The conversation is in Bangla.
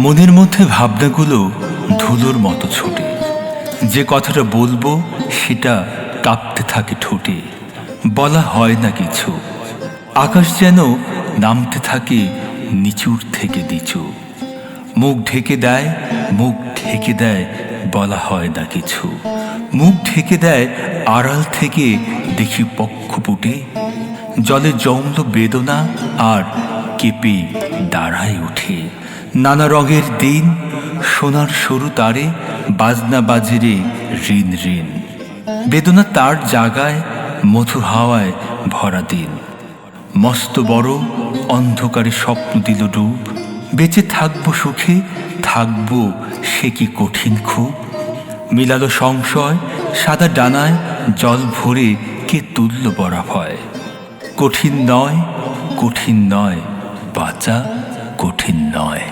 মনের মধ্যে ভাবনাগুলো ধুলোর মতো ছোটে, যে কথাটা বলবো সেটা কাঁপতে থাকে ঠোঁটে, বলা হয় না কিছু। আকাশ যেন নামতে থাকে নিচুর থেকে নিচু, মুখ ঢেকে দেয়, মুখ ঢেকে দেয়, বলা হয় না কিছু। মুখ ঢেকে দেয়, আড়াল থেকে দেখি পক্ষপুটে জলে জমল বেদনা আর কেঁপে দাঁড়ায় উঠে। নানা রঙের দিন, সোনার সরু তারে বাজনা বাজিরে ঋণ ঋণ, বেদনা তার জাগায় মধু হাওয়ায় ভরা দিন। মস্ত বড় অন্ধকারে স্বপ্ন দিল ডুব, বেঁচে থাকবো সুখে, থাকবো সে কি কঠিন খুব। মিলালো সংশয় সাদা ডানায়, জল ভরে কে তুলল বরাভয়। কঠিন নয়, কঠিন নয়, বাঁচা কঠিন নয়।